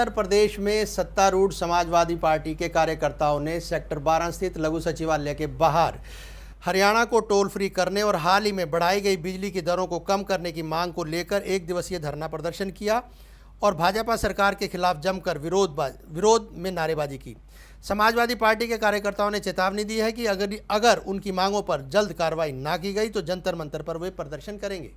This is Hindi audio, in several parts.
उत्तर प्रदेश में सत्तारूढ़ समाजवादी पार्टी के कार्यकर्ताओं ने सेक्टर 12 स्थित लघु सचिवालय के बाहर हरियाणा को टोल फ्री करने और हाल ही में बढ़ाई गई बिजली की दरों को कम करने की मांग को लेकर एक दिवसीय धरना प्रदर्शन किया और भाजपा सरकार के खिलाफ जमकर विरोध में नारेबाजी की। समाजवादी पार्टी के कार्यकर्ताओं ने चेतावनी दी है कि अगर उनकी मांगों पर जल्द कार्रवाई ना की गई तो जंतर मंतर पर वे प्रदर्शन करेंगे।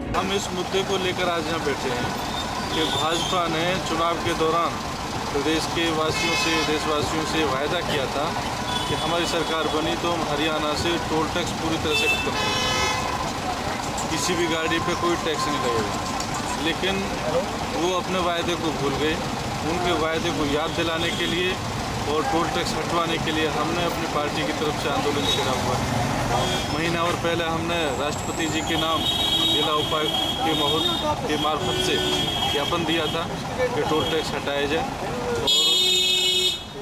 हम इस मुद्दे को लेकर आज यहाँ बैठे हैं कि भाजपा ने चुनाव के दौरान प्रदेश के वासियों से देशवासियों से वायदा किया था कि हमारी सरकार बनी तो हम हरियाणा से टोल टैक्स पूरी तरह से खत्म करेंगे, किसी भी गाड़ी पे कोई टैक्स नहीं लगेगा। लेकिन वो अपने वायदे को भूल गए। उनके वायदे को याद दिलाने के लिए और टोल टैक्स हटवाने के लिए हमने अपनी पार्टी की तरफ से आंदोलन छेड़ा हुआ है। महीना और पहले हमने राष्ट्रपति जी के नाम जिला उपायुक्त के मार्फत से ज्ञापन दिया था कि टोल टैक्स हटाया जाए और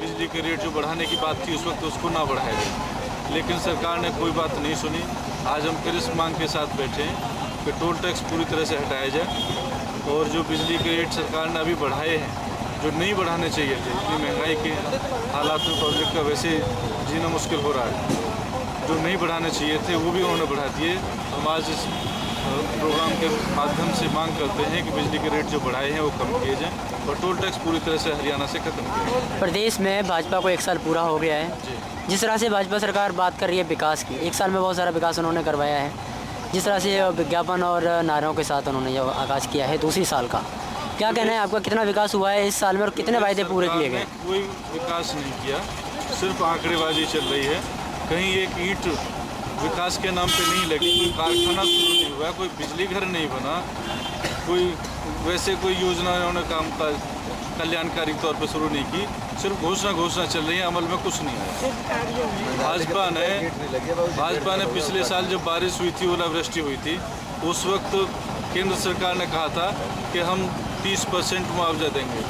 बिजली के रेट जो बढ़ाने की बात थी उस वक्त उसको ना बढ़ाया जाए। लेकिन सरकार ने कोई बात नहीं सुनी। आज हम फिर इस मांग के साथ बैठे हैं कि टोल टैक्स पूरी तरह से हटाया जाए और जो बिजली के रेट सरकार ने अभी बढ़ाए हैं, जो नहीं बढ़ाने चाहिए थे, इतनी महंगाई के हालात में पब्लिक का वैसे जीना मुश्किल हो रहा है, जो नहीं बढ़ाने चाहिए थे वो भी उन्होंने बढ़ा दिए। हम आज इस प्रोग्राम के माध्यम से मांग करते हैं कि बिजली के रेट जो बढ़ाए हैं वो कम किए जाएं और टोल टैक्स पूरी तरह से हरियाणा से खत्म किया जाए। प्रदेश में भाजपा को 1 साल पूरा हो गया है। जिस तरह से भाजपा सरकार बात कर रही है विकास की, 1 साल में बहुत सारा विकास उन्होंने करवाया है। जिस तरह से विज्ञापन और नारों के साथ उन्होंने जो आगाज़ किया है दूसरी साल का, क्या कहना है आपका? कितना विकास हुआ है इस साल में और कितने वायदे पूरे किए गए? कोई विकास नहीं किया, सिर्फ आंकड़ेबाजी चल रही है। कहीं एक ईंट विकास के नाम पे नहीं लगी, कोई कारखाना शुरू नहीं हुआ, कोई बिजली घर नहीं बना, कोई योजना उन्होंने काम का कल्याणकारी तौर पे शुरू नहीं की। सिर्फ घोषणा चल रही है, अमल में कुछ नहीं आया। भाजपा ने पिछले साल जब बारिश हुई थी, ओलावृष्टि हुई थी, उस वक्त केंद्र सरकार ने कहा था कि हम 30% मुआवजा देंगे,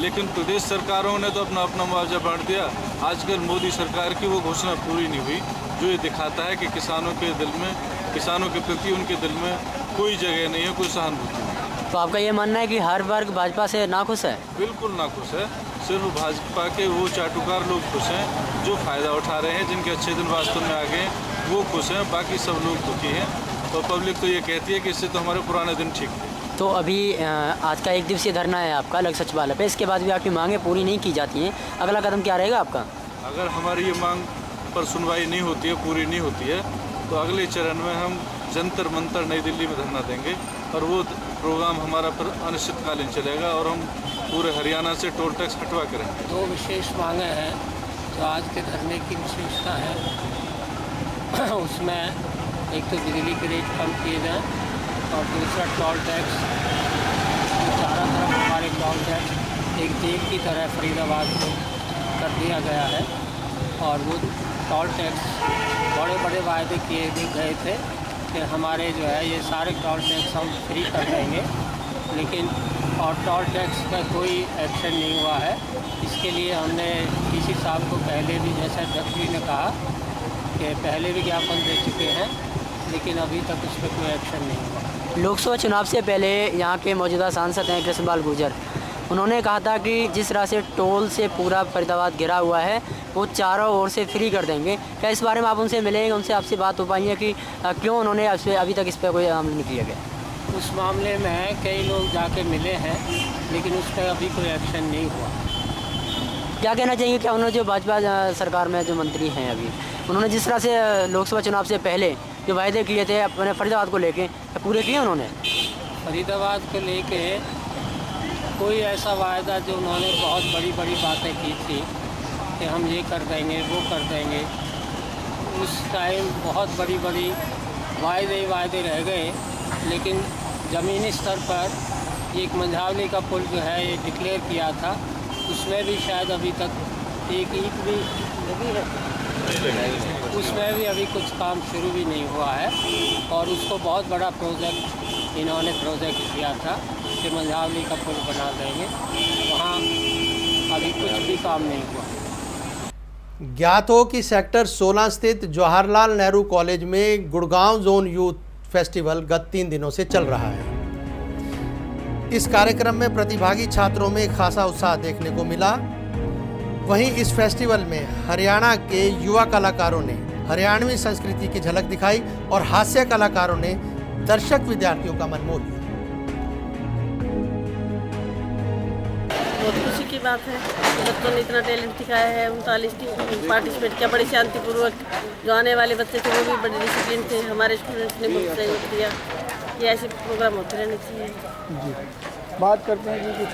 लेकिन प्रदेश सरकारों ने तो अपना मुआवजा बांट दिया। आजकल मोदी सरकार की वो घोषणा पूरी नहीं हुई, जो ये दिखाता है कि किसानों के प्रति उनके दिल में कोई जगह नहीं है, कोई सहानुभूति नहीं। तो आपका ये मानना है कि हर वर्ग भाजपा से नाखुश है? बिल्कुल नाखुश है। सिर्फ भाजपा के वो चाटुकार लोग खुश हैं जो फ़ायदा उठा रहे हैं, जिनके अच्छे दिन वास्तव में आ गए, वो खुश हैं, बाकी सब लोग दुखी हैं। तो पब्लिक तो ये कहती है कि इससे तो हमारे पुराने दिन ठीक थे। तो अभी आज का 1 दिवसीय धरना है आपका लघु सचिवालय पे, इसके बाद भी आपकी मांगें पूरी नहीं की जाती हैं, अगला कदम क्या रहेगा आपका? अगर हमारी ये मांग पर सुनवाई नहीं होती है, पूरी नहीं होती है, तो अगले चरण में हम जंतर मंतर नई दिल्ली में धरना देंगे और वो प्रोग्राम हमारा पर अनिश्चितकालीन चलेगा और हम पूरे हरियाणा से टोल टैक्स हटवा करेंगे। 2 विशेष मांगें हैं जो आज के धरने की विशेषता है। उसमें एक तो बिजली के रेट कम किए जाएँ और दूसरा टोल टैक्स, चारों तरफ हमारे टोल टैक्स एक जेल की तरह फरीदाबाद को कर दिया गया है और वो टोल टैक्स बड़े वायदे किए गए थे कि हमारे जो है ये सारे टोल टैक्स हम फ्री कर देंगे, लेकिन और टोल टैक्स का कोई एक्शन नहीं हुआ है। इसके लिए हमने डीसी साहब को पहले भी, जैसा अध्यक्ष जी ने कहा कि पहले भी ज्ञापन दे चुके हैं, लेकिन अभी तक उस पर कोई एक्शन नहीं हुआ। लोकसभा चुनाव से पहले यहाँ के मौजूदा सांसद हैं कृष्णपाल गुर्जर, उन्होंने कहा था कि जिस तरह से टोल से पूरा फरीदाबाद घिरा हुआ है वो चारों ओर से फ्री कर देंगे। क्या इस बारे में आप उनसे मिलेंगे, उनसे आपसे बात हो पाई है कि क्यों उन्होंने अभी तक इस पर कोई अमल नहीं किया गया? उस मामले में कई लोग जाके मिले हैं, लेकिन उस पर अभी कोई एक्शन नहीं हुआ। क्या कहना चाहिए, क्या उन्होंने जो भाजपा सरकार में जो मंत्री हैं अभी, उन्होंने जिस तरह से लोकसभा चुनाव से पहले जो वायदे किए थे अपने फरीदाबाद को लेके, पूरे किए उन्होंने? फरीदाबाद को लेके कोई ऐसा वायदा जो उन्होंने बहुत बड़ी बड़ी बातें की थी कि हम ये कर देंगे वो कर देंगे, उस टाइम बहुत बड़ी बड़ी वायदे रह गए। लेकिन ज़मीनी स्तर पर एक मंझावली का पुल जो है ये डिक्लेयर किया था, उसमें भी शायद अभी तक एक ईंट भी लगी है, उसमें भी अभी कुछ काम शुरू भी नहीं हुआ है। और उसको बहुत बड़ा प्रोजेक्ट इन्होंने किया था कि मंझावली का पुल बना देंगे, वहाँ अभी कुछ भी काम नहीं हुआ। ज्ञात हो कि सेक्टर 16 स्थित जवाहरलाल नेहरू कॉलेज में गुड़गांव जोन यूथ फेस्टिवल गत 3 दिनों से चल रहा है। इस कार्यक्रम में प्रतिभागी छात्रों में खासा उत्साह देखने को मिला। वहीं इस फेस्टिवल में हरियाणा के युवा कलाकारों ने हरियाणवी संस्कृति की झलक दिखाई और हास्य कलाकारों ने दर्शक विद्यार्थियों का मन मोह लिया। बहुत खुशी की बात है, बच्चों ने इतना टैलेंट दिखाया है। 39 टीम पार्टिसिपेट किया, बड़ी शांतिपूर्वक। जो आने वाले बच्चे थे वो भी बड़े डिसिप्लिन थे। हमारे स्टूडेंट्स ने बहुत सहयोग दिया। ये ऐसे प्रोग्राम होते रहने चाहिए। जी, बात करते हैं कि कुछ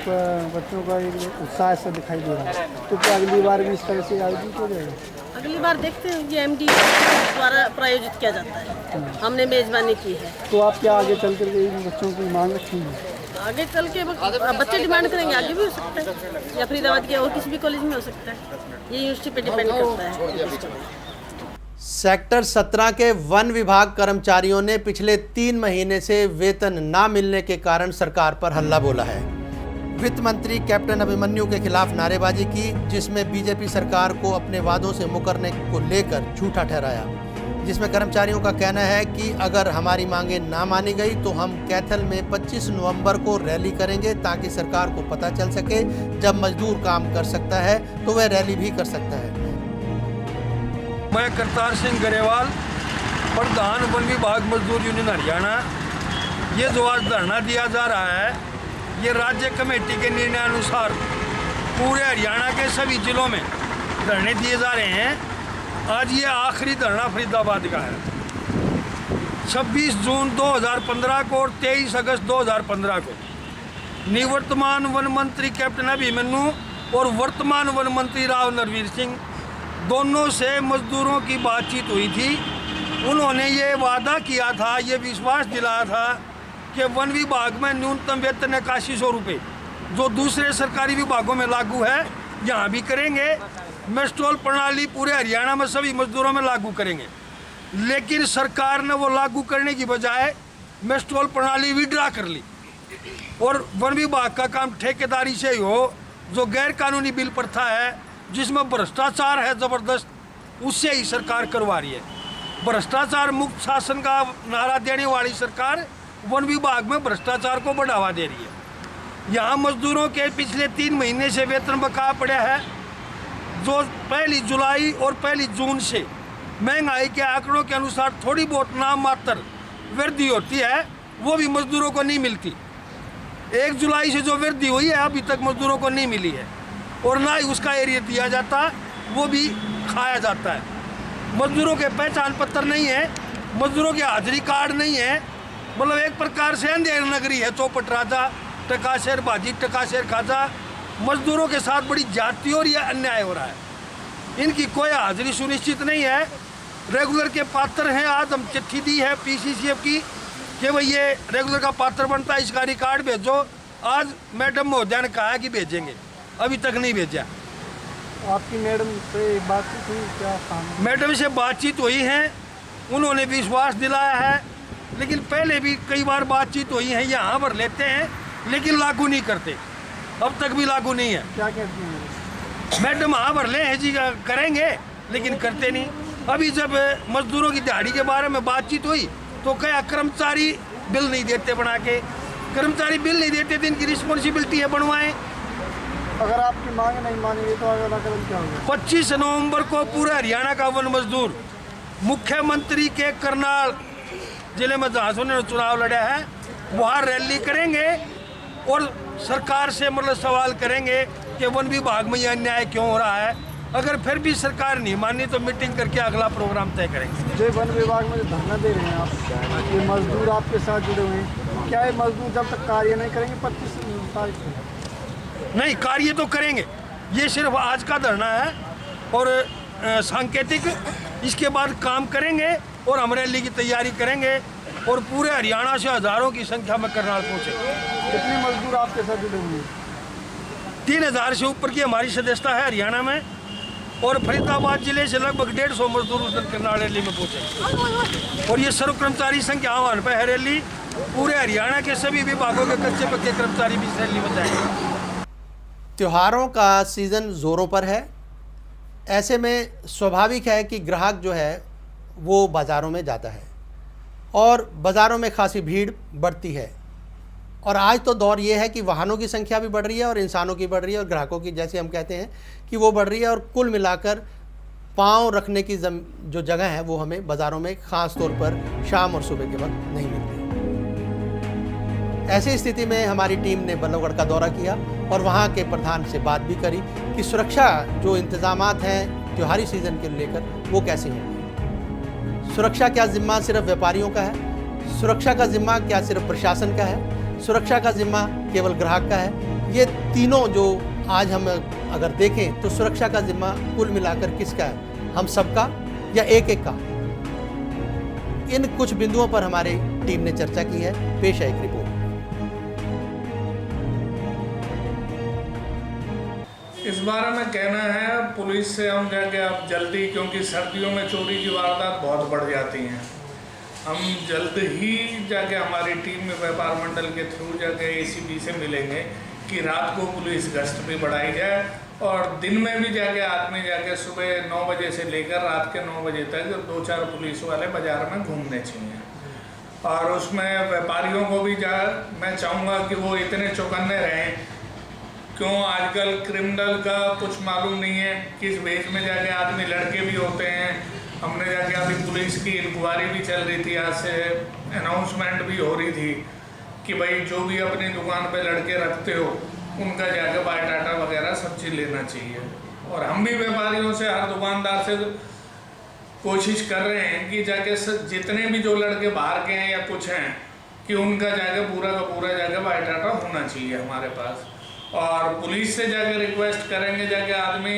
बच्चों का एक उत्साह से दिखाई दे रहा है, तो क्या अगली बार भी इस तरह से आयोजित हो जाएगा? अगली बार देखते हैं, ये MD द्वारा प्रायोजित किया जाता है, हमने मेजबानी की है। तो आप क्या आगे चल कर के इन बच्चों की मांग रखेंगे? आगे चल के बच्चे डिमांड करेंगे, आगे भी हो सकता है, या फरीदाबाद के और किसी भी कॉलेज में हो सकता है। ये यूनिवर्सिटी पे डिपेंड करता है। सेक्टर 17 के वन विभाग कर्मचारियों ने पिछले 3 महीने से वेतन ना मिलने के कारण सरकार पर हल्ला बोला है। वित्त मंत्री कैप्टन अभिमन्यु के खिलाफ नारेबाजी की, जिसमें बीजेपी सरकार को अपने वादों से मुकरने को लेकर झूठा ठहराया। जिसमें कर्मचारियों का कहना है कि अगर हमारी मांगें ना मानी गई तो हम कैथल में 25 नवंबर को रैली करेंगे, ताकि सरकार को पता चल सके जब मजदूर काम कर सकता है तो वह रैली भी कर सकता है। मैं करतार सिंह गरेवाल, प्रधान वन विभाग मजदूर यूनियन हरियाणा। ये जो आज धरना दिया जा रहा है, ये राज्य कमेटी के निर्णय अनुसार पूरे हरियाणा के सभी जिलों में धरने दिए जा रहे हैं। आज ये आखिरी धरना फरीदाबाद का है। 26 जून 2015 को और 23 अगस्त 2015 को निवर्तमान वन मंत्री कैप्टन अभिमन्यु और वर्तमान वन मंत्री राव नरवीर सिंह दोनों से मजदूरों की बातचीत हुई थी। उन्होंने ये वादा किया था, ये विश्वास दिलाया था कि वन विभाग में न्यूनतम वेतन 8100 रुपये जो दूसरे सरकारी विभागों में लागू है, यहाँ भी करेंगे। मेस्ट्रोल प्रणाली पूरे हरियाणा में सभी मजदूरों में लागू करेंगे। लेकिन सरकार ने वो लागू करने की बजाय मेस्ट्रोल प्रणाली विड्रा कर ली और वन विभाग का काम ठेकेदारी से ही हो। जो गैर कानूनी बिल प्रथा है, जिसमें भ्रष्टाचार है ज़बरदस्त, उससे ही सरकार करवा रही है। भ्रष्टाचार मुक्त शासन का नारा देने वाली सरकार वन विभाग में भ्रष्टाचार को बढ़ावा दे रही है। यहाँ मजदूरों के पिछले 3 महीने से वेतन बकाया पड़ा है, जो 1 जुलाई और 1 जून से महंगाई के आंकड़ों के अनुसार थोड़ी बहुत नाम मात्र वृद्धि होती है, वो भी मजदूरों को नहीं मिलती। 1 जुलाई से जो वृद्धि हुई है अभी तक मजदूरों को नहीं मिली है, और ना ही उसका एरिया दिया जाता, वो भी खाया जाता है। मजदूरों के पहचान पत्र नहीं है, मजदूरों के हाजिरी कार्ड नहीं है। मतलब एक प्रकार से अंधेर नगरी है। चौपट राजा, टकाशेर बाजी, टकाशेर खाजा। मजदूरों के साथ बड़ी जाति और यह अन्याय हो रहा है। इनकी कोई हाजिरी सुनिश्चित नहीं है। रेगुलर के पात्र हैं। आज हम चिट्ठी दी है PCCF की कि भाई ये रेगुलर का पात्र बनता है, इसका रिकॉर्ड भेजो। आज मैडम महोदया ने कहा है कि भेजेंगे, अभी तक नहीं भेजा। आपकी मैडम से बातचीत हुई क्या? मैडम से बातचीत हुई है, उन्होंने विश्वास दिलाया है, लेकिन पहले भी कई बार बातचीत हुई है। यहाँ भर लेते हैं लेकिन लागू नहीं करते, अब तक भी लागू नहीं है। क्या कहती हैं मैडम? हाँ भर ले हैं जी, करेंगे, लेकिन करते नहीं। अभी जब मजदूरों की दिहाड़ी के बारे में बातचीत हुई तो क्या कर्मचारी बिल नहीं देते बना के? कर्मचारी बिल नहीं देते तो इनकी रिस्पॉन्सिबिलिटी है बनवाएं, अगर आपकी मांग नहीं मानेंगे तो अगला कदम क्या होगा? 25 नवंबर को पूरा हरियाणा का वन मजदूर मुख्यमंत्री के करनाल जिले में जहाँ से उन्होंने चुनाव लड़ा है वहाँ रैली करेंगे और सरकार से मतलब सवाल करेंगे कि वन विभाग में यह अन्याय क्यों हो रहा है। अगर फिर भी सरकार नहीं मानी तो मीटिंग करके अगला प्रोग्राम तय करेंगे। जो वन विभाग में जो धरना दे रहे हैं आप, ये मजदूर आपके साथ जुड़े हुए हैं, क्या ये मजदूर जब तक कार्य नहीं करेंगे 25 तारीख को? नहीं, कार्य तो करेंगे, ये सिर्फ आज का धरना है और सांकेतिक, इसके बाद काम करेंगे और हम रैली की तैयारी करेंगे और पूरे हरियाणा से हज़ारों की संख्या में करनाल पहुँचेंगे। कितने मजदूर आपके साथ जुड़े हुए हैं? 3000 से ऊपर की हमारी सदस्यता है हरियाणा में और फरीदाबाद जिले से लगभग 150 मजदूर उस दिन करनाल रैली में पहुँचे और ये सर्व कर्मचारी संघ के आह्वान पर है रैली। पूरे हरियाणा के सभी विभागों के कच्चे पक्के कर्मचारी भी इस रैली में जाएंगे। त्योहारों का सीज़न ज़ोरों पर है, ऐसे में स्वाभाविक है कि ग्राहक जो है वो बाज़ारों में जाता है और बाज़ारों में खासी भीड़ बढ़ती है। और आज तो दौर ये है कि वाहनों की संख्या भी बढ़ रही है और इंसानों की बढ़ रही है और ग्राहकों की, जैसे हम कहते हैं कि वो बढ़ रही है और कुल मिलाकर पाँव रखने की जो जगह है वो हमें बाज़ारों में ख़ास तौर पर शाम और सुबह के वक्त नहीं मिलती। ऐसी स्थिति में हमारी टीम ने बल्लभगढ़ का दौरा किया और वहाँ के प्रधान से बात भी करी कि सुरक्षा जो इंतज़ामात हैं त्योहारी सीज़न के लेकर वो कैसे होंगे। सुरक्षा क्या ज़िम्मा सिर्फ व्यापारियों का है? सुरक्षा का ज़िम्मा क्या सिर्फ प्रशासन का है? सुरक्षा का ज़िम्मा केवल ग्राहक का है? ये तीनों जो आज हम अगर देखें तो सुरक्षा का ज़िम्मा कुल मिलाकर किसका है? हम सबका या एक एक का? इन कुछ बिंदुओं पर हमारी टीम ने चर्चा की है। पेश है एक रिपोर्ट। इस बारे में कहना है पुलिस से हम जाके अब जल्दी, क्योंकि सर्दियों में चोरी की वारदात बहुत बढ़ जाती हैं, हम जल्द ही जाके हमारी टीम में व्यापार मंडल के थ्रू जाके एसीपी से मिलेंगे कि रात को पुलिस गश्त भी बढ़ाई जाए और दिन में भी जाके आदमी जाके सुबह 9 बजे से लेकर रात के 9 बजे तक 2-4 पुलिस वाले बाज़ार में घूमने चाहिए। और उसमें व्यापारियों को भी मैं चाहूँगा कि वो इतने चौकन्ने रहें, क्यों आजकल क्रिमिनल का कुछ मालूम नहीं है, किस भेज में जाके आदमी लड़के भी होते हैं। हमने जाके अभी पुलिस की इंक्वायरी भी चल रही थी, आज से अनाउंसमेंट भी हो रही थी कि भाई जो भी अपनी दुकान पे लड़के रखते हो उनका जाके बायोडाटा वगैरह सब चीज़ लेना चाहिए। और हम भी व्यापारियों से, हर दुकानदार से कोशिश कर रहे हैं कि जाके जितने भी जो लड़के बाहर के हैं या कुछ हैं कि उनका जाके पूरा का पूरा जाके बायोडाटा होना चाहिए हमारे पास। और पुलिस से जाके रिक्वेस्ट करेंगे जाके आदमी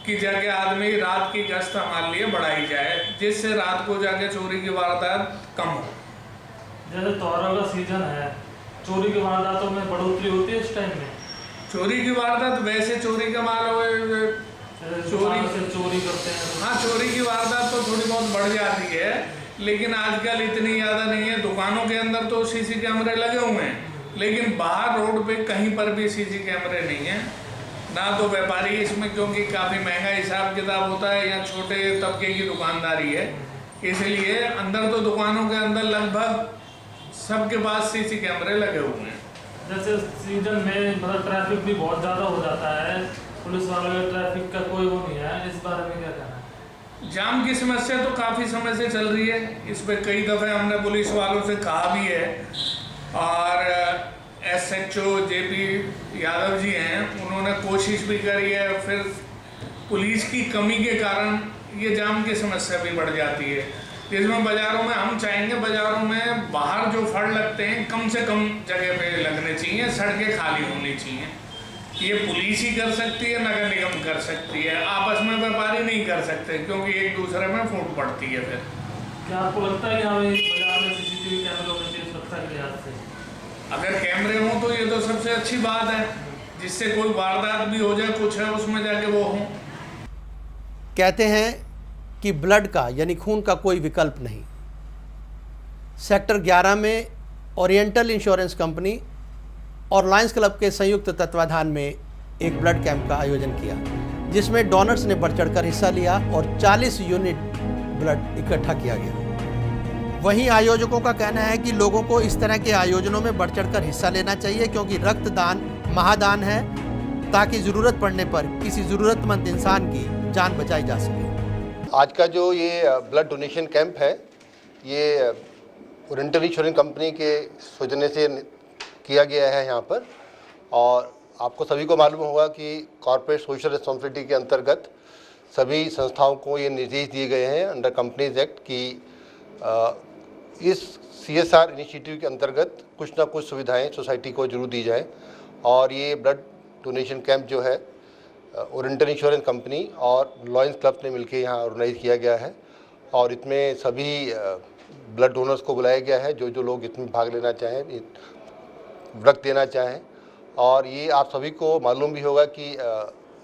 कि जाके आदमी रात की गश्त हमारे लिए बढ़ाई जाए, जिससे रात को जाके चोरी की वारदात कम हो। जैसे त्योहारों का सीजन है, चोरी की वारदातों में बढ़ोतरी होती है इस टाइम में? चोरी की वारदात वैसे चोरी का माल हो, चोरी करते हैं। हाँ, चोरी की वारदात तो थोड़ी बहुत बढ़ जाती है, लेकिन आजकल इतनी ज़्यादा नहीं है। दुकानों के अंदर तो सीसी कैमरे लगे हुए हैं, लेकिन बाहर रोड पे कहीं पर भी सीसी कैमरे नहीं है ना। तो व्यापारी इसमें, क्योंकि काफ़ी महंगा हिसाब किताब होता है या छोटे तबके की दुकानदारी है, इसलिए अंदर तो दुकानों के अंदर लगभग सबके पास सीसी कैमरे लगे हुए हैं। जैसे सीजन में मतलब ट्रैफिक भी बहुत ज़्यादा हो जाता है, पुलिस वालों का ट्रैफिक का कोई वो नहीं है, इस बारे में क्या कहना है? जाम की समस्या तो काफ़ी समय से चल रही है, इस पर कई दफ़े हमने पुलिस वालों से कहा भी है और SHO JP यादव जी हैं, उन्होंने कोशिश भी करी है। फिर पुलिस की कमी के कारण ये जाम की समस्या भी बढ़ जाती है, जिसमें बाज़ारों में हम चाहेंगे बाज़ारों में बाहर जो फड़ लगते हैं कम से कम जगह पे लगने चाहिए, सड़कें खाली होनी चाहिए। ये पुलिस ही कर सकती है, नगर निगम कर सकती है, आपस में व्यापारी नहीं कर सकते, क्योंकि एक दूसरे में फूट पड़ती है। फिर क्या आपको लगता है कि हमें बाजार में CCTV कैमरे होने चाहिए सुरक्षा के लिहाज से? अगर कैमरे हों तो ये तो सबसे अच्छी बात है, जिससे कोई वारदात भी हो जाए, कुछ है उसमें जाके वो हों। कहते हैं कि ब्लड का यानी खून का कोई विकल्प नहीं। सेक्टर 11 में ओरिएंटल इंश्योरेंस कंपनी और लायंस क्लब के संयुक्त तत्वाधान में एक ब्लड कैंप का आयोजन किया, जिसमें डोनर्स ने बढ़ चढ़कर हिस्सा लिया और 40 यूनिट ब्लड इकट्ठा किया गया। वहीं आयोजकों का कहना है कि लोगों को इस तरह के आयोजनों में बढ़ चढ़कर हिस्सा लेना चाहिए, क्योंकि रक्तदान महादान है ताकि ज़रूरत पड़ने पर किसी ज़रूरतमंद इंसान की जान बचाई जा सके। आज का जो ये ब्लड डोनेशन कैंप है, ये ओरिएंटल इंश्योरेंस कंपनी के सौजन्य से किया गया है यहाँ पर। और आपको सभी को मालूम होगा कि कॉर्पोरेट सोशल रिस्पॉन्सिबिलिटी के अंतर्गत सभी संस्थाओं को ये निर्देश दिए गए हैं अंडर कंपनीज एक्ट कि इस CSR इनिशिएटिव के अंतर्गत कुछ ना कुछ सुविधाएं सोसाइटी को जरूर दी जाए। और ये ब्लड डोनेशन कैंप जो है ओरिएंटल इंश्योरेंस कंपनी और लॉयंस क्लब ने मिलकर यहाँ ऑर्गेनाइज किया गया है। और इसमें सभी ब्लड डोनर्स को बुलाया गया है जो लोग इसमें भाग लेना चाहें, रक्त देना चाहें। और ये आप सभी को मालूम भी होगा कि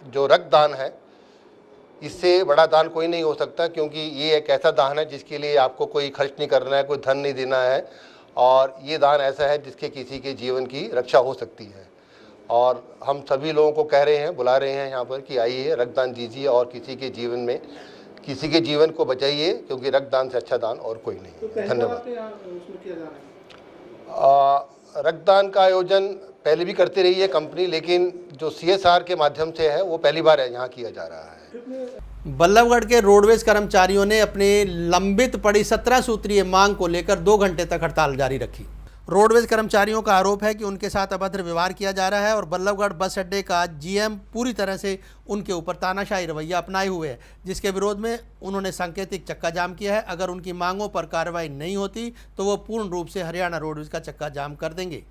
जो रक्तदान है, इससे बड़ा दान कोई नहीं हो सकता, क्योंकि ये एक ऐसा दान है जिसके लिए आपको कोई खर्च नहीं करना है, कोई धन नहीं देना है। और ये दान ऐसा है जिसके किसी के जीवन की रक्षा हो सकती है। और हम सभी लोगों को कह रहे हैं, बुला रहे हैं यहाँ पर कि आइए रक्तदान दीजिए और किसी के जीवन में, किसी के जीवन को बचाइए, क्योंकि रक्तदान से अच्छा दान और कोई नहीं। धन्यवाद। रक्तदान का आयोजन पहले भी करते रही है कंपनी, लेकिन जो CSR के माध्यम से है वो पहली बार यहाँ किया जा रहा है। बल्लभगढ़ के रोडवेज कर्मचारियों ने अपनी लंबित पड़ी 17 सूत्रीय मांग को लेकर 2 घंटे तक हड़ताल जारी रखी। रोडवेज कर्मचारियों का आरोप है कि उनके साथ अभद्र व्यवहार किया जा रहा है और बल्लभगढ़ बस अड्डे का GM पूरी तरह से उनके ऊपर तानाशाही रवैया अपनाए हुए है, जिसके विरोध में उन्होंने सांकेतिक चक्का जाम किया है। अगर उनकी मांगों पर कार्रवाई नहीं होती तो वो पूर्ण रूप से हरियाणा रोडवेज का चक्का जाम कर देंगे।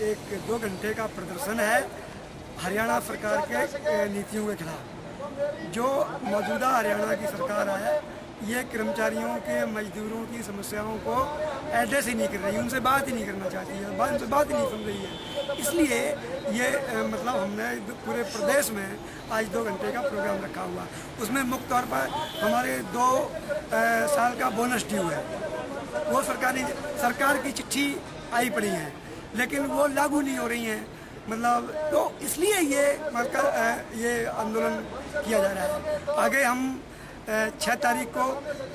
एक 2 घंटे का प्रदर्शन है हरियाणा सरकार के नीतियों के खिलाफ। जो मौजूदा हरियाणा की सरकार है, ये कर्मचारियों के, मजदूरों की समस्याओं को एड्रेस ही नहीं कर रही, उनसे बात ही नहीं करना चाहती है, उनसे बात ही नहीं सुन रही है। इसलिए ये मतलब हमने पूरे प्रदेश में आज 2 घंटे का प्रोग्राम रखा हुआ। उसमें मुख्य तौर पर हमारे 2 साल का बोनस ड्यू है, वो सरकार की चिट्ठी आई पड़ी है, लेकिन वो लागू नहीं हो रही हैं। मतलब तो इसलिए ये आंदोलन किया जा रहा है। आगे हम 6 तारीख को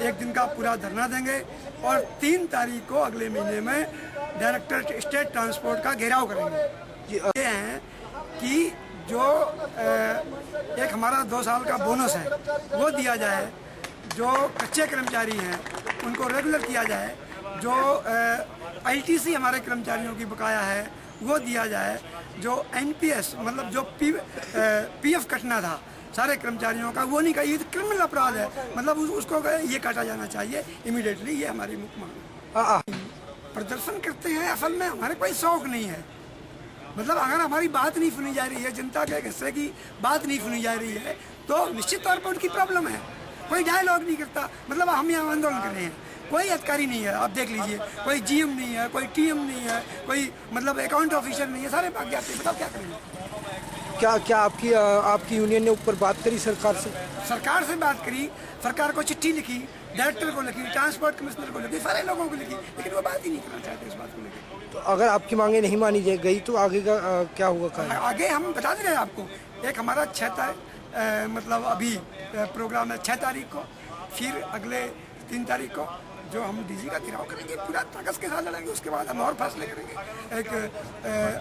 1 दिन का पूरा धरना देंगे और 3 तारीख को अगले महीने में डायरेक्टर स्टेट ट्रांसपोर्ट का घेराव करेंगे। ये हैं कि जो एक हमारा 2 साल का बोनस है वो दिया जाए, जो कच्चे कर्मचारी हैं उनको रेगुलर किया जाए, जो ITC हमारे कर्मचारियों की बकाया है वो दिया जाए, जो NPS मतलब जो PF कटना था सारे कर्मचारियों का वो नहीं, ये क्रिमिनल अपराध है, मतलब उसको ये काटा जाना चाहिए इमीडिएटली। ये हमारी मुख्य मांग है। प्रदर्शन करते हैं, असल में हमारे कोई शौक नहीं है। मतलब अगर हमारी बात नहीं सुनी जा रही है, जनता के हिस्से की बात नहीं सुनी जा रही है, तो निश्चित तौर पर उनकी प्रॉब्लम है। कोई डायलॉग नहीं करता, मतलब हम यहाँ आंदोलन कर रहे हैं, कोई अधिकारी नहीं है, आप देख लीजिए, कोई GM नहीं है, कोई TM नहीं है, कोई मतलब अकाउंट ऑफिसर नहीं है, सारे भाग जाते हैं। बताओ क्या करेंगे? क्या आपकी यूनियन ने ऊपर बात करी सरकार से? सरकार से बात करी, सरकार को चिट्ठी लिखी, डायरेक्टर को लिखी, ट्रांसपोर्ट कमिश्नर को लिखी, सारे लोगों को लिखी, लेकिन वो बात ही नहीं करना चाहते इस बात को लेकर। तो अगर आपकी मांगे नहीं मानी गई तो आगे का क्या होगा? आगे हम बता दे रहे हैं आपको। एक हमारा 6 मतलब अभी प्रोग्राम है 6 तारीख को, फिर अगले 3 तारीख को जो हम DG का घेराव करेंगे, पूरा ताकत के साथ लड़ेंगे। उसके बाद हम और फैसले करेंगे। एक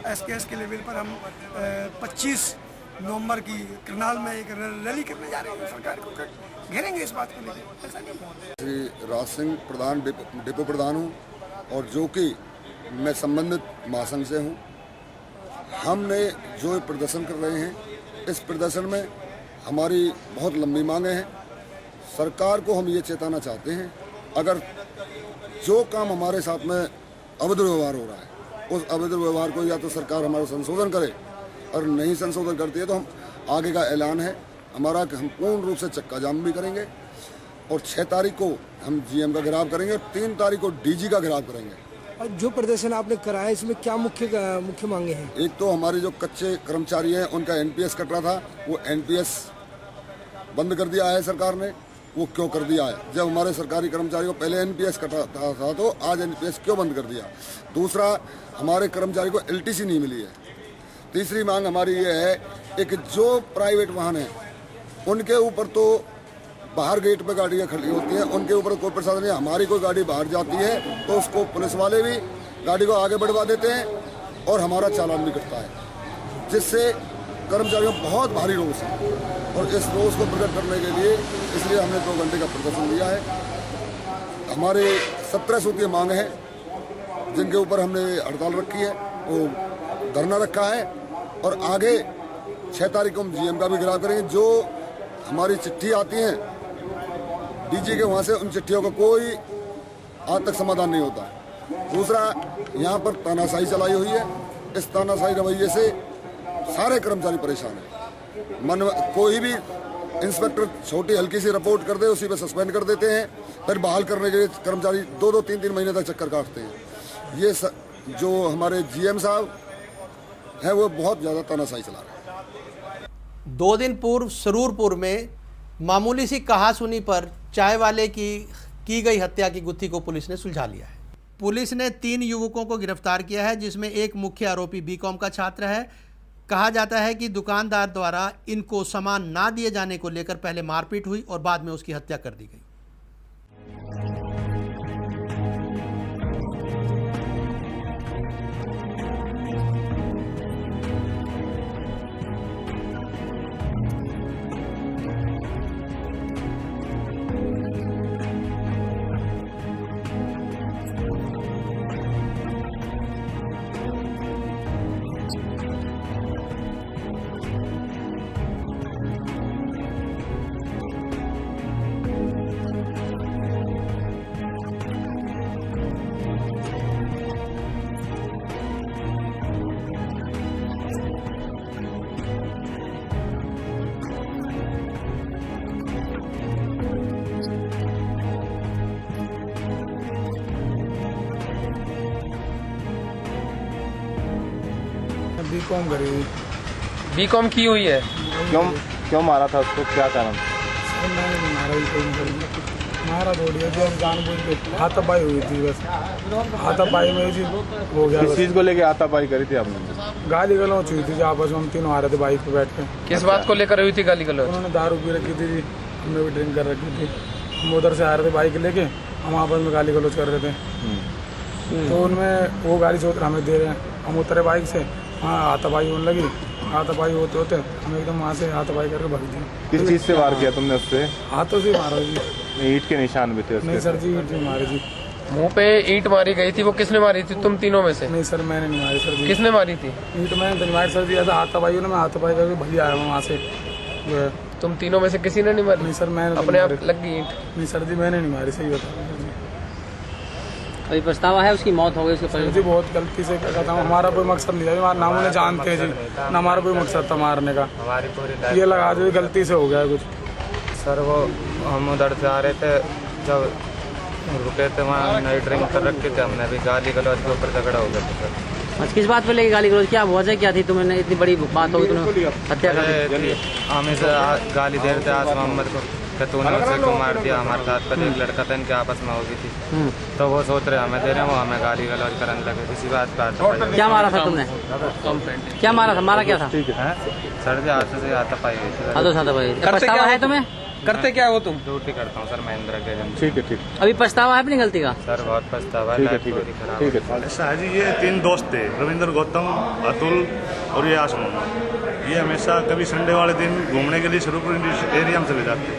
SKS के लेवल पर हम 25 नवंबर की करनाल में एक रैली करने जा रहे हैं, सरकार को घेरेंगे इस बात को लेकर। ऐसा नहीं। श्री राज सिंह प्रधान डिपो प्रधान हूँ और जो कि मैं संबंधित महासंघ से हूँ। हमने जो प्रदर्शन कर रहे हैं, इस प्रदर्शन में हमारी बहुत लंबी मांगे हैं। सरकार को हम ये चेताना चाहते हैं, अगर जो काम हमारे साथ में अवैध व्यवहार हो रहा है, उस अवैध व्यवहार को या तो सरकार हमारा संशोधन करे, और नहीं संशोधन करती है तो हम आगे का ऐलान है हमारा कि हम पूर्ण रूप से चक्का जाम भी करेंगे। और 6 तारीख को हम जीएम का घेराव करेंगे और 3 तारीख को डीजी का घेराव करेंगे। और जो प्रदर्शन आपने कराया इसमें क्या मुख्य मांगे हैं? एक तो हमारे जो कच्चे कर्मचारी हैं उनका एनपीएस कट रहा था, वो एनपीएस बंद कर दिया है सरकार ने। वो क्यों कर दिया है? जब हमारे सरकारी कर्मचारी को पहले एनपीएस कटा था तो आज एनपीएस क्यों बंद कर दिया? दूसरा, हमारे कर्मचारी को एलटीसी नहीं मिली है। तीसरी मांग हमारी ये है, एक जो प्राइवेट वाहन है उनके ऊपर तो बाहर गेट पे गाड़ियाँ खड़ी होती हैं, उनके ऊपर कोई प्रशासन नहीं। हमारी कोई गाड़ी बाहर जाती है तो उसको पुलिस वाले भी गाड़ी को आगे बढ़वा देते हैं और हमारा चालान भी कटता है, जिससे कर्मचारियों बहुत भारी रोष है। और इस रोष को प्रकट करने के लिए इसलिए हमने 2 घंटे का प्रदर्शन लिया है। हमारे 17 सूत्रीय मांग हैं जिनके ऊपर हमने हड़ताल रखी है, वो धरना रखा है। और आगे 6 तारीख को हम जीएम का भी घेराव करेंगे। जो हमारी चिट्ठी आती है डीजी के, वहाँ से उन चिट्ठियों का कोई आज तक समाधान नहीं होता। दूसरा, यहाँ पर तानाशाही चलाई हुई है। इस तानाशाही रवैये से सारे कर्मचारी परेशान हैं। कोई भी इंस्पेक्टर छोटी हल्की सी रिपोर्ट कर दे, उसी पे सस्पेंड कर देते हैं, फिर बहाल करने के लिए कर्मचारी 2-2, 3-3 महीने तक चक्कर काटते हैं। ये जो हमारे जीएम साहब है वो बहुत ज़्यादा तानाशाही चला रहे हैं। 2 दिन पूर्व सरूरपुर में मामूली सी कहासुनी पर चाय वाले की गई हत्या की गुत्थी को पुलिस ने सुलझा लिया है। पुलिस ने 3 युवकों को गिरफ्तार किया है, जिसमें एक मुख्य आरोपी बीकॉम का छात्र है। कहा जाता है कि दुकानदार द्वारा इनको सामान ना दिए जाने को लेकर पहले मारपीट हुई और बाद में उसकी हत्या कर दी गई। बीकॉम करी हुई। बीकॉम की हुई है। क्यों मारा था उसको, क्या कारण? मैंने मारा ही कोई मारा थोड़ी है, जो जानबूझ के हाथापाई हुई थी। बस हाथापाई में जी हो गया। किस चीज़ को लेके हाथापाई करी थी आपने? गाली गलौच हुई थी, आपस में हम तीनों आ रहे थे बाइक पे बैठ के। किस बात को लेकर हुई थी गाली गलौच? उन्होंने दारू पी रखी थी, हमने भी ड्रिंक कर रखी थी। हम उधर से आ रहे थे बाइक लेके, हम आपस में गाली गलौच कर रहे थे। तो उनमें वो गाली चौथ हमें दे रहे हैं, हम उतरे बाइक से, हाँ हाथापाई होने लगी। हाथापाई होते होते हम एकदम वहाँ से हाथापाई करके भाग दिए। किस चीज़ से वार किया तुमने उससे? हाथों से मारा जी। ईंट के निशान भी थे उसके? नहीं सर जी, ईंट नहीं मारी जी। मुंह पे ईंट मारी गई थी, वो किसने मारी थी? तुम तीनों में से? नहीं सर, मैंने नहीं मारी सर जी। किसने मारी थी? ईंट मैंने तो नहीं मारी सर जी, ऐसा हाथापाई ना, मैं हाथापाई करके भली आया हूँ वहाँ से। तुम तीनों में से किसी ने नहीं मारी? नहीं सर, मैंने अपने आप लग गई ईंट? नहीं सर जी, मैंने नहीं मारी, सही बता। अभी पछतावा है, उसकी मौत हो गई उसके जी। बहुत गलती से कहता हूँ, हमारा कोई मकसद नहीं था, ना उन्हें जानते हैं जी, ना हमारा कोई मकसद था मारने का। ये लगा जो गलती से हो गया कुछ। सर वो हम उधर से आ रहे थे, जब रुके थे वहाँ नई ड्रिंक कर रखे थे, हमने भी गाली गलौज के ऊपर झगड़ा हो गया था सर। आज किस बात पे लेके गाली गलौज, क्या वजह क्या थी? तुम्हें इतनी बड़ी बात होगी, तुमने हत्या कर दी? हम इसे गाली दे रहे थे आज मोहम्मद को कि तूने उससे क्यों मार दिया। हमारे साथ का एक लड़का था, इनके आपस में हो गई थी, तो वो सोच रहे हमें दे रहे हैं, वो हमें गाली गलौज करने लगे। इसी बात पर क्या मारा था तुमने? क्या मारा था? मारा क्या था? सर जी हाथ से हाथापाई हुई थी। पछतावा है तुम्हें? करते क्या हो तुम? ड्यूटी करता हूँ सर महिंद्रा के। ठीक है। अभी पछतावा है अपनी गलती का? सर बहुत पछतावा है। ठीक है। शाह जी, ये 3 दोस्त थे, रविंद्र, गौतम, अतुल और ये आसमान। ये हमेशा कभी संडे वाले दिन घूमने के लिए स्वरूपपुर एरिया में चले जाते हैं।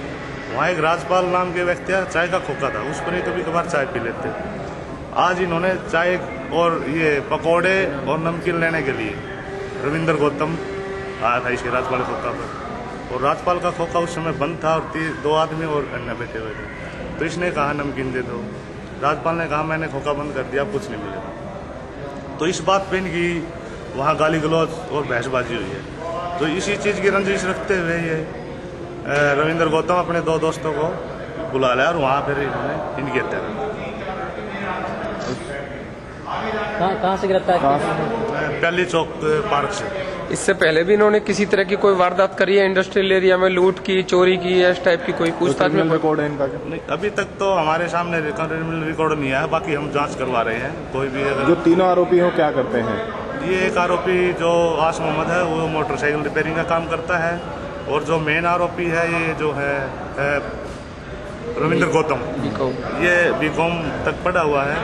वहाँ एक राजपाल नाम के व्यक्ति है, चाय का खोखा था, उस पर ही कभी कभार चाय पी लेते। आज इन्होंने चाय और ये पकौड़े और नमकीन लेने के लिए रविंद्र गौतम आया था इसके राजपाल खोखा पर, और राजपाल का खोखा उस समय बंद था और 2 आदमी और अन्य बैठे हुए थे। तो इसने कहा नमकीन दे दो, राजपाल ने कहा मैंने खोखा बंद कर दिया, कुछ नहीं मिलेगा। तो इस बात पे इनकी वहाँ गाली गलौज और बहसबाजी हुई है। तो इसी चीज़ की रंजिश रखते हुए ये रविंद्र गौतम अपने 2 दोस्तों को बुला लिया और वहाँ फिर इन्होंने इनकी हत्या कर दी। कहाँ से गिरफ्तार किया? पहली चौक पार्क से। इससे पहले भी इन्होंने किसी तरह की कोई वारदात करी है इंडस्ट्रियल एरिया में, लूट की, चोरी की, इस टाइप की कोई पूछताछ में रिकॉर्ड है इनका? नहीं, अभी तक तो हमारे सामने रिकॉर्ड नहीं आया, बाकी हम जांच करवा रहे हैं। कोई भी अगर जो तीनों आरोपी हो क्या करते हैं? ये एक आरोपी जो आस मोहम्मद है वो मोटरसाइकिल रिपेयरिंग का काम करता है, और जो मेन आरोपी है ये जो है रविंद्र गौतम, ये बीकॉम तक पढ़ा हुआ है,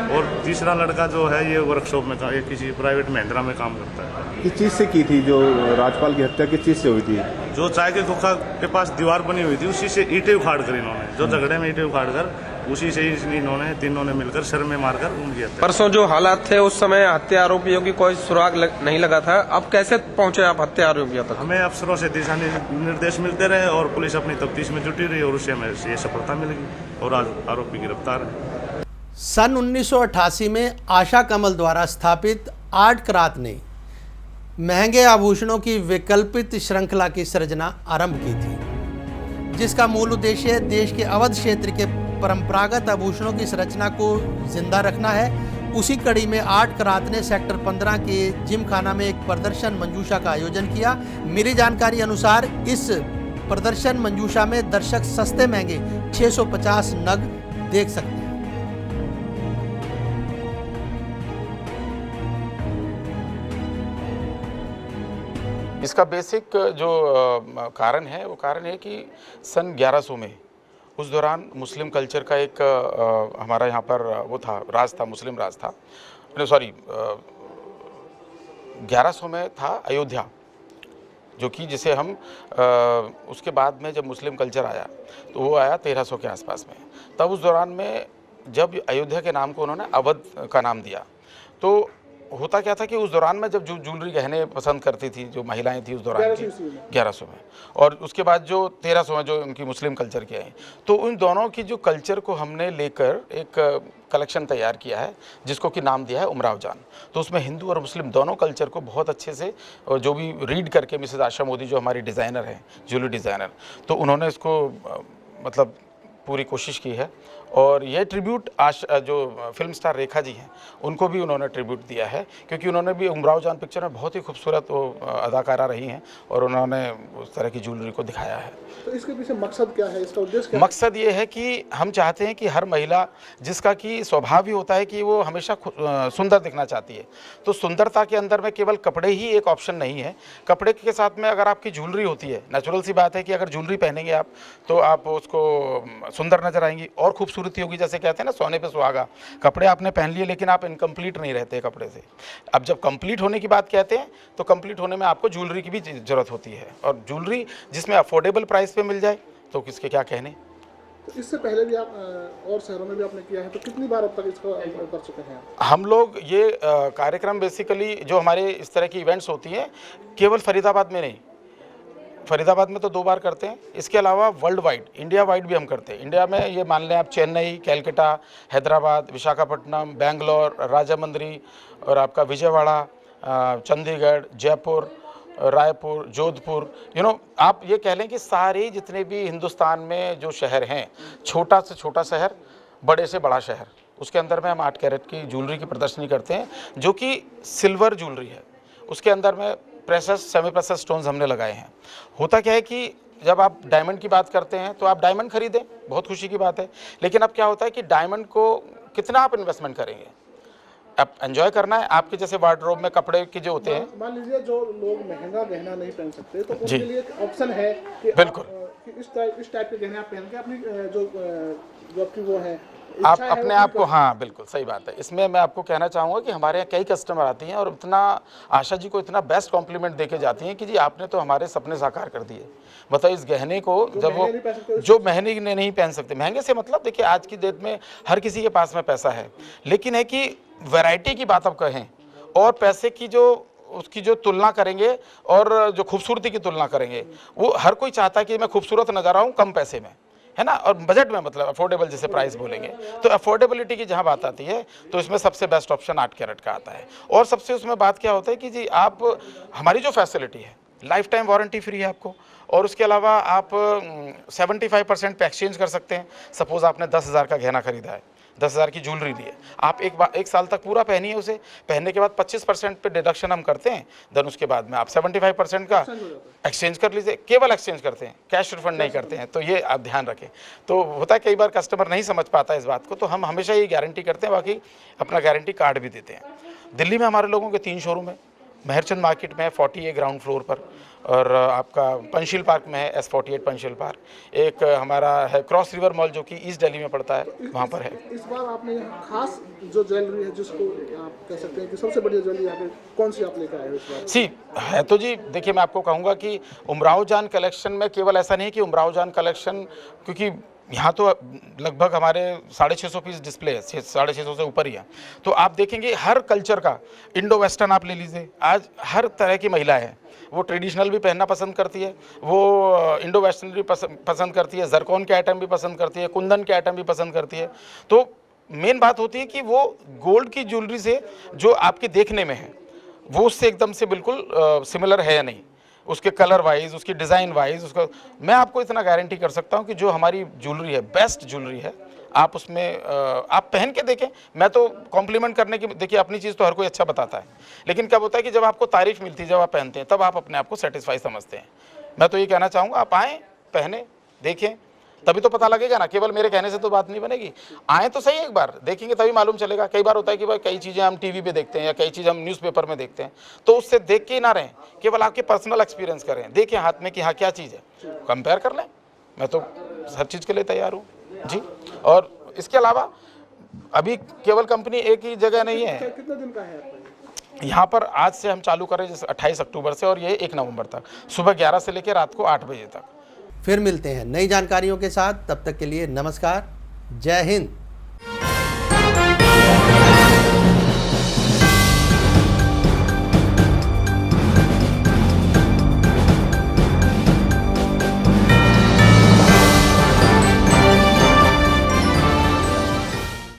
और तीसरा लड़का जो है ये वर्कशॉप में ये किसी प्राइवेट महिंद्रा में काम करता है। किस चीज़ से की थी जो राजपाल की हत्या, किस चीज़ से हुई थी? जो चाय के खोखा के पास दीवार बनी हुई थी उसी से ईंटें उखाड़ कर इन्होंने, जो झगड़े में ईंटें उखाड़ कर उसी से इन्होंने तीनों ने मिलकर सर में मारकर उनकी हत्या। परसों जो हालात थे उस समय हत्या आरोपियों की कोई सुराग नहीं लगा था, अब कैसे पहुंचे आप हत्या आरोपियों तक? हमें अफसरों से दिशा निर्देश मिलते रहे और पुलिस अपनी तफ्तीश में जुटी रही और उससे हमें ये सफलता मिल गई और आज आरोपी गिरफ्तार है। सन 1988 में आशा कमल द्वारा स्थापित आर्ट क्रात ने महंगे आभूषणों की वैकल्पिक श्रृंखला की सृजना आरंभ की थी, जिसका मूल उद्देश्य देश के अवध क्षेत्र के परंपरागत आभूषणों की संरचना को जिंदा रखना है। उसी कड़ी में आर्ट क्रात ने सेक्टर 15 के जिम खाना में एक प्रदर्शन मंजूषा का आयोजन किया। मेरी जानकारी अनुसार इस प्रदर्शन मंजूषा में दर्शक सस्ते महंगे 650 नग देख सकते हैं। इसका बेसिक जो कारण है वो कारण है कि सन 1100 में उस दौरान मुस्लिम कल्चर का एक हमारा यहाँ पर वो था, राज था, मुस्लिम राज था। सॉरी 1100 में था अयोध्या, जो कि जिसे हम उसके बाद में जब मुस्लिम कल्चर आया तो वो आया 1300 के आसपास में। तब उस दौरान में जब अयोध्या के नाम को उन्होंने अवध का नाम दिया, तो होता क्या था कि उस दौरान में जब जो ज्वेलरी गहने पसंद करती थी जो महिलाएं थी उस दौरान की 1100 में, और उसके बाद जो 1300 में जो उनकी मुस्लिम कल्चर की आई, तो उन दोनों की जो कल्चर को हमने लेकर एक कलेक्शन तैयार किया है जिसको कि नाम दिया है उमराव जान। तो उसमें हिंदू और मुस्लिम दोनों कल्चर को बहुत अच्छे से, और जो भी रीड करके मिसेस आशा मोदी जो हमारी डिज़ाइनर हैं, ज्वेलरी डिज़ाइनर, तो उन्होंने इसको मतलब पूरी कोशिश की है। और ये ट्रिब्यूट जो फिल्म स्टार रेखा जी हैं उनको भी उन्होंने ट्रिब्यूट दिया है, क्योंकि उन्होंने भी उमराव जान पिक्चर में बहुत ही खूबसूरत वो अदाकारा रही हैं और उन्होंने उस तरह की ज्वेलरी को दिखाया है। तो इसके पीछे मकसद क्या है, इसका उद्देश्य क्या है? मकसद ये है कि हम चाहते हैं कि हर महिला, जिसका कि स्वभाव ही होता है कि वो हमेशा सुंदर दिखना चाहती है, तो सुंदरता के अंदर में केवल कपड़े ही एक ऑप्शन नहीं है। कपड़े के साथ में अगर आपकी ज्वेलरी होती है, नेचुरल सी बात है कि अगर ज्वेलरी पहनेंगे आप तो आप उसको सुंदर नजर आएंगी और खूबसूरती होगी। जैसे कहते हैं ना, सोने पे सुहागा। कपड़े आपने पहन लिए लेकिन आप इनकम्प्लीट नहीं रहते कपड़े से। अब जब कंप्लीट होने की बात कहते हैं तो कंप्लीट होने में आपको ज्वेलरी की भी जरूरत होती है, और ज्वेलरी जिसमें अफोर्डेबल प्राइस पे मिल जाए तो किसके क्या कहने। तो इससे पहले भी आप और शहरों में भी आपने किया है, तो कितनी बार अब तक इसको कर चुके हैं? हम लोग ये कार्यक्रम बेसिकली जो हमारे इस तरह की इवेंट्स होती हैं केवल फरीदाबाद में नहीं, फरीदाबाद में तो 2 बार करते हैं, इसके अलावा वर्ल्ड वाइड, इंडिया वाइड भी हम करते हैं। इंडिया में ये मान लें आप चेन्नई, कैलकाटा, हैदराबाद, विशाखापट्टनम, बेंगलोर, राजामंद्री और आपका विजयवाड़ा, चंडीगढ़, जयपुर, रायपुर, जोधपुर, आप ये कह लें कि सारे जितने भी हिंदुस्तान में जो शहर हैं, छोटा से छोटा शहर, बड़े से बड़ा शहर, उसके अंदर में हम 8 कैरेट की ज्वेलरी की प्रदर्शनी करते हैं, जो कि सिल्वर ज्वेलरी है। उसके अंदर में प्रेशस, सेमी प्रेशस स्टोन्स हमने लगाए हैं। होता क्या है कि जब आप डायमंड की बात करते हैं तो आप डायमंड खरीदें, बहुत खुशी की बात है, लेकिन अब क्या होता है कि डायमंड को कितना आप इन्वेस्टमेंट करेंगे, आप एंजॉय करना है। आपके जैसे वार्डरोब में कपड़े के जो होते हैं, मान लीजिए जो लोग महंगा गहना नहीं पहन सकते तो उनके लिए एक ऑप्शन है कि बिल्कुल कि इस टाइप के गहने आप पहन के अपनी जो आपकी वो है आप अपने आप को, हाँ बिल्कुल सही बात है। इसमें मैं आपको कहना चाहूँगा कि हमारे यहाँ कई कस्टमर आती हैं और इतना आशा जी को इतना बेस्ट कॉम्प्लीमेंट देके जाती हैं कि जी आपने तो हमारे सपने साकार कर दिए। बताओ इस गहने को जब वो जो महंगे नहीं पहन सकते, महंगे से मतलब देखिए आज की डेट में हर किसी के पास में पैसा है, लेकिन है कि वैरायटी की बात आप कहें और पैसे की जो उसकी जो तुलना करेंगे और जो खूबसूरती की तुलना करेंगे, वो हर कोई चाहता है कि मैं खूबसूरत नजर आऊँ कम पैसे में, है ना, और बजट में, मतलब अफोर्डेबल जिसे प्राइस बोलेंगे। तो अफोर्डेबिलिटी की जहाँ बात आती है तो इसमें सबसे बेस्ट ऑप्शन 8 कैरेट का आता है। और सबसे उसमें बात क्या होता है कि जी आप हमारी जो फैसिलिटी है, लाइफ टाइम वारंटी फ्री है आपको, और उसके अलावा आप 75% पे एक्सचेंज कर सकते हैं। सपोज आपने 10,000 का गहना खरीदा है, 10,000 की ज्वेलरी ली है, आप एक साल तक पूरा पहनिए, उसे पहनने के बाद 25% पे डिडक्शन हम करते हैं, देन उसके बाद में आप 75% का एक्सचेंज कर लीजिए। केवल एक्सचेंज करते हैं, कैश रिफंड नहीं करते हैं, तो ये आप ध्यान रखें। तो होता है कई बार कस्टमर नहीं समझ पाता इस बात को, तो हम हमेशा ये गारंटी करते हैं, बाकी अपना गारंटी कार्ड भी देते हैं। दिल्ली में हमारे लोगों के 3 शोरूम है, मेहरचंद मार्केट में है 40 ग्राउंड फ्लोर पर, और आपका पंचशील पार्क में है S48 पंचशील पार्क, एक हमारा है क्रॉस रिवर मॉल जो कि ईस्ट दिल्ली में पड़ता है, वहाँ पर है। इस बार आपने खास जो ज्वेलरी है जिसको आप कह सकते हैं कि सबसे बढ़िया ज्वेलरी यहाँ पे कौन सी आप लेकर आए हो इस बार? सी है तो जी देखिए, मैं आपको कहूँगा कि उमराव जान कलेक्शन में केवल ऐसा नहीं कि उमराव जान कलेक्शन, क्योंकि यहाँ तो लगभग हमारे 650 पीस डिस्प्ले है, 650 से ऊपर ही है, तो आप देखेंगे हर कल्चर का, इंडो वेस्टर्न आप ले लीजिए, आज हर तरह की महिला है, वो ट्रेडिशनल भी पहनना पसंद करती है, वो इंडो वेस्टर्न भी पसंद करती है, जरकोन के आइटम भी पसंद करती है, कुंदन के आइटम भी पसंद करती है। तो मेन बात होती है कि वो गोल्ड की ज्वेलरी से जो आपके देखने में है वो उससे एकदम से बिल्कुल सिमिलर है या नहीं, उसके कलर वाइज, उसकी डिज़ाइन वाइज, उसका मैं आपको इतना गारंटी कर सकता हूँ कि जो हमारी ज्वेलरी है बेस्ट ज्वेलरी है। आप उसमें आप पहन के देखें, मैं तो कॉम्प्लीमेंट करने की, देखिए अपनी चीज़ तो हर कोई अच्छा बताता है, लेकिन कब होता है कि जब आपको तारीफ मिलती है, जब आप पहनते हैं, तब आप अपने आप को सेटिस्फाई समझते हैं। मैं तो ये कहना चाहूँगा, आप आएँ, पहने, देखें, तभी तो पता लगेगा ना, केवल मेरे कहने से तो बात नहीं बनेगी। आए तो सही, एक बार देखेंगे तभी मालूम चलेगा। कई बार होता है कि भाई कई चीज़ें हम टीवी पे देखते हैं या कई चीज़ें हम न्यूज़पेपर में देखते हैं, तो उससे देख के ही ना रहें, केवल आपके पर्सनल एक्सपीरियंस करें, देखें हाथ में कि हाँ क्या चीज़ है, कंपेयर कर लें। मैं तो हर चीज़ के लिए तैयार हूँ जी। और इसके अलावा अभी केवल कंपनी एक ही जगह नहीं है, कितने दिन का है आपका? यहाँ पर आज से हम चालू करें जैसे 28 अक्टूबर से, और ये 1 नवंबर तक, सुबह 11 से लेकर रात को 8 बजे तक। फिर मिलते हैं नई जानकारियों के साथ, तब तक के लिए नमस्कार, जय हिंद।